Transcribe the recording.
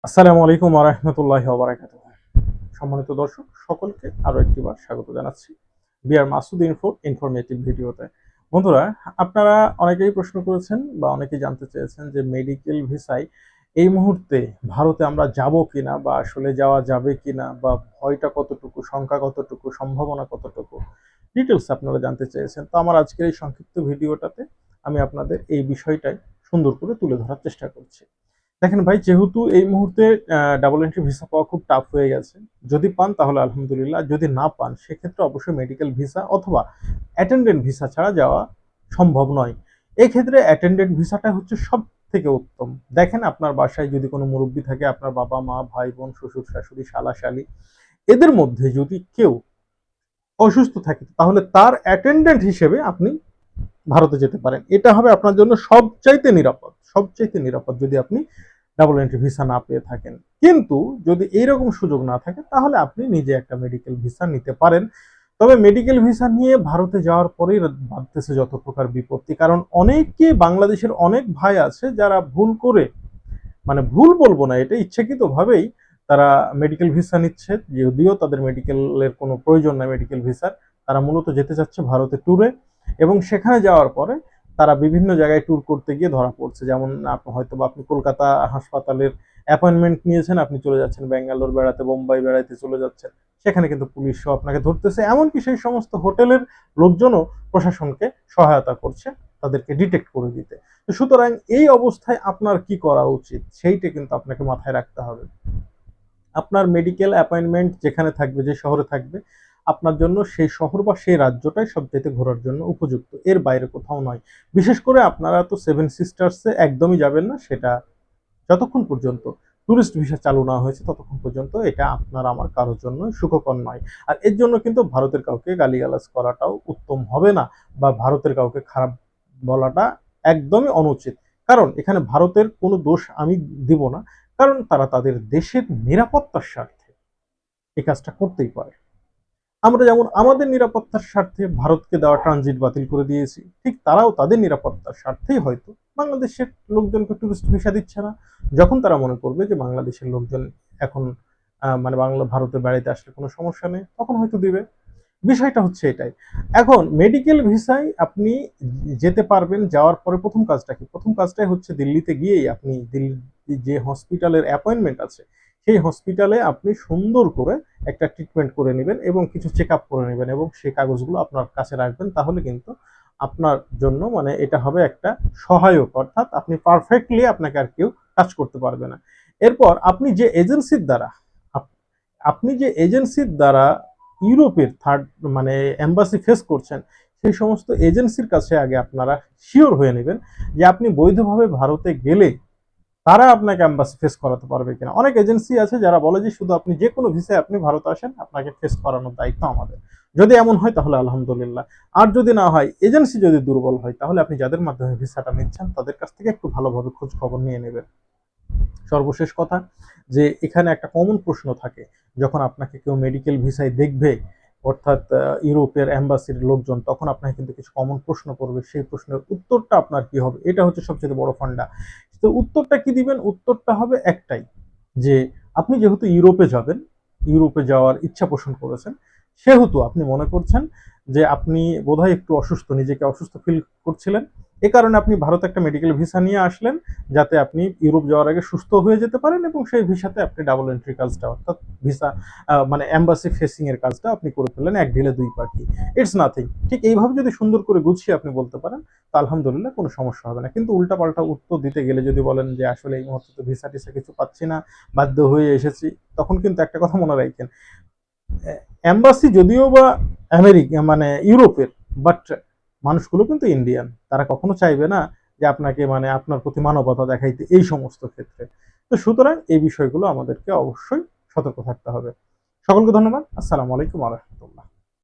আসসালামু আলাইকুম ওয়া রাহমাতুল্লাহি ওয়া বারাকাতুহু। সম্মানিত দর্শক সকলকে আরো একটিবার স্বাগত জানাচ্ছি বিআর মাসুদ ইনফরমেটিভ ভিডিওতে। বন্ধুরা, আপনারা অনেকেই প্রশ্ন করেছেন বা অনেকেই জানতে চেয়েছেন যে মেডিকেল ভিসায় এই মুহূর্তে ভারতে আমরা যাব কিনা বা আসলে যাওয়া যাবে কিনা বা ভয়টা কতটুকু, সংখ্যা কতটুকু, সম্ভাবনা কতটুকু, ডিটেলস আপনারা জানতে চেয়েছেন। তো আমার আজকের এই সংক্ষিপ্ত ভিডিওটাতে আমি আপনাদের এই বিষয়টাই সুন্দর করে তুলে ধরার চেষ্টা করছি। দেখেন ভাই, যেহেতু এই মুহূর্তে ডাবল এন্ট্রি ভিসা পাওয়া খুব টাফ হয়ে গেছে। যদি পান তাহলে আলহামদুলিল্লাহ, যদি না পান সেক্ষেত্রে অবশ্যই মেডিকেল ভিসা অথবা অ্যাটেন্ডেন্ট ভিসা ছাড়া যাওয়া সম্ভব নয়। এক্ষেত্রে অ্যাটেন্ডেন্ট ভিসাটা হচ্ছে সব থেকে উত্তম। দেখেন, আপনার বাসায় যদি কোনো মুরব্বী থাকে, আপনার বাবা মা, ভাই বোন, শ্বশুর শাশুড়ি, শালা শালি, এদের মধ্যে যদি কেউ অসুস্থ থাকে তাহলে তার অ্যাটেন্ডেন্ট হিসেবে আপনি ভারতে যেতে পারেন। এটা হবে আপনার জন্য সবচাইতে নিরাপদ, সবচাইতে নিরাপদ যদি আপনি ডাবল এন্ট্রি ভিসা না পেয়ে থাকেন। কিন্তু যদি এইরকম সুযোগ না থাকে তাহলে আপনি নিজে একটা মেডিকেল ভিসা নিতে পারেন। তবে মেডিকেল ভিসা নিয়ে ভারতে যাওয়ার পরেই বাড়তেছে যত প্রকার বিপত্তি। কারণ অনেকে, বাংলাদেশের অনেক ভাই আছে যারা ভুল করে, মানে ভুল বলবো না, এটা ইচ্ছাকৃতভাবেই তারা মেডিকেল ভিসা নিচ্ছে, যদিও তাদের মেডিকেলের কোনো প্রয়োজন নাই মেডিকেল ভিসার। তারা মূলত যেতে চাচ্ছে ভারতে ট্যুরে, এবং সেখানে যাওয়ার পরে তারা বিভিন্ন জায়গায় ট্যুর করতে গিয়ে ধরা পড়ছে। যেমন হয়তো বা আপনি কলকাতা হাসপাতালের অ্যাপয়েন্টমেন্ট নিয়েছেন, আপনি চলে যাচ্ছেন ব্যাঙ্গালোর বেড়াতে, বোম্বাই বেড়াতে চলে যাচ্ছেন, সেখানে কিন্তু পুলিশও আপনাকে ধরতেছে। এমনকি সেই সমস্ত হোটেলের লোকজনও প্রশাসনকে সহায়তা করছে তাদেরকে ডিটেক্ট করে দিতে। তো সুতরাং এই অবস্থায় আপনার কি করা উচিত সেইটা কিন্তু আপনাকে মাথায় রাখতে হবে। আপনার মেডিকেল অ্যাপয়েন্টমেন্ট যেখানে থাকবে, যে শহরে থাকবে, আপনার জন্য সেই শহর বা সেই রাজ্যটাই সবচাইতে ঘোরার জন্য উপযুক্ত, এর বাইরে কোথাও নয়। বিশেষ করে আপনারা তো সেভেন সিস্টার্সে একদমই যাবেন না, সেটা যতক্ষণ পর্যন্ত ট্যুরিস্ট ভিসা চালু না হয়েছে ততক্ষণ পর্যন্ত এটা আপনার আমার কারোর জন্য সুখকর নয়। আর এর জন্য কিন্তু ভারতের কাউকে গালিগালাজ করাটাও উত্তম হবে না, বা ভারতের কাউকে খারাপ বলাটা একদমই অনুচিত। কারণ এখানে ভারতের কোনো দোষ আমি দিব না, কারণ তারা তাদের দেশের নিরাপত্তার স্বার্থে এই কাজটা করতেই পারে। আমরা যেমন আমাদের নিরাপত্তার স্বার্থে ভারতকে দেওয়া ট্রানজিট বাতিল করে দিয়েছি, ঠিক তারাও তাদের নিরাপত্তার স্বার্থেই হয়তো বাংলাদেশের লোকজনকে টুরিস্ট ভিসা দিচ্ছে না। যখন তারা মনে করবে যে বাংলাদেশের লোকজন এখন মানে ভারতে বেড়াইতে আসলে কোনো সমস্যা নেই, তখন হয়তো দিবে। বিষয়টা হচ্ছে এটাই। এখন মেডিকেল ভিসায় আপনি যেতে পারবেন। যাওয়ার পরে প্রথম কাজটা কি? প্রথম কাজটাই হচ্ছে দিল্লিতে গিয়েই আপনি দিল্লি যে হসপিটালের অ্যাপয়েন্টমেন্ট আছে সেই হসপিটালে আপনি সুন্দর করে একটা ট্রিটমেন্ট করে নেবেন এবং কিছু চেক আপ করে নেবেন এবং সেই কাগজগুলো আপনার কাছে রাখবেন। তাহলে কিন্তু আপনার জন্য মানে এটা হবে একটা সহায়ক, অর্থাৎ আপনি পারফেক্টলি, আপনাকে আর কেউ টাচ করতে পারবে না। এরপর আপনি যে এজেন্সির দ্বারা ইউরোপের থার্ড মানে এম্বাসি ফেস করছেন, সেই সমস্ত এজেন্সির কাছে আগে আপনারা শিওর হয়ে নেবেন যে আপনি বৈধভাবে ভারতে গেলে তারা আপনাকে এম্বাসি ফেস করাতে পারবে কিনা। অনেক এজেন্সি আছে যারা বলে যে শুধু আপনি যে কোনো ভিসায় আপনি ভারতে আসেন, আপনাকে ফেস করানোর দায়িত্ব আমাদের। যদি এমন হয় তাহলে আলহামদুলিল্লাহ। আর যদি না হয়, এজেন্সি যদি দুর্বল হয়, তাহলে আপনি যাদের মাধ্যমে ভিসাটা নিচ্ছেন তাদের কাছ থেকে একটু ভালোভাবে খোঁজ খবর নিয়ে নেবেন। সর্বশেষ কথা, যে এখানে একটা কমন প্রশ্ন থাকে যখন আপনাকে কেউ মেডিকেল ভিসায় দেখবে, অর্থাৎ ইউরোপের এম্বাসির লোকজন, তখন আপনাকে কিন্তু কিছু কমন প্রশ্ন করবে। সেই প্রশ্নের উত্তরটা আপনার কি হবে, এটা হচ্ছে সবচেয়ে বড় ফান্ডা। তো উত্তরটা কি দিবেন? উত্তরটা হবে একটাই, যে আপনি যেহেতু ইউরোপে যাবেন, ইউরোপে যাওয়ার ইচ্ছা পোষণ করেছেন, সেহেতু আপনি মনে করছেন যে আপনি বোধহয় একটু অসুস্থ, নিজেকে অসুস্থ ফিল করছিলেন, এ কারণে আপনি ভারতে একটা মেডিকেল ভিসা নিয়ে আসলেন, যাতে আপনি ইউরোপ যাওয়ার আগে সুস্থ হয়ে যেতে পারেন, এবং সেই ভিসাতে আপনি ডাবল এন্ট্রি কাজটা, অর্থাৎ ভিসা মানে এম্বাসি ফেসিং এর কাজটা আপনি করে ফেললেন, এক ঢিলে দুই পাখি। It's nothing. ঠিক এইভাবে যদি সুন্দর করে গুছিয়ে আপনি বলতে পারেন, তো আলহামদুলিল্লাহ কোনো সমস্যা হবে না। কিন্তু উল্টাপাল্টা উত্তর দিতে গেলে যদি বলেন যে আসলে এই মুহূর্তে তো ভিসা টিসা কিছু পাচ্ছি না, বাধ্য হয়ে এসেছি, তখন কিন্তু একটা কথা মনে রাখেন, এম্বাসি যদিও বা আমেরিকা মানে ইউরোপের, বাট মানুষগুলো কিন্তু ইন্ডিয়ান। তারা কখনো চাইবে না যে আপনাকে মানে আপনার প্রতি মানবতা দেখাইতে এই সমস্ত ক্ষেত্রে। তো সুতরাং এই বিষয়গুলো আমাদেরকে অবশ্যই সতর্ক থাকতে হবে। সকলকে ধন্যবাদ। আসসালামু আলাইকুম ওয়া রাহমাতুল্লাহ।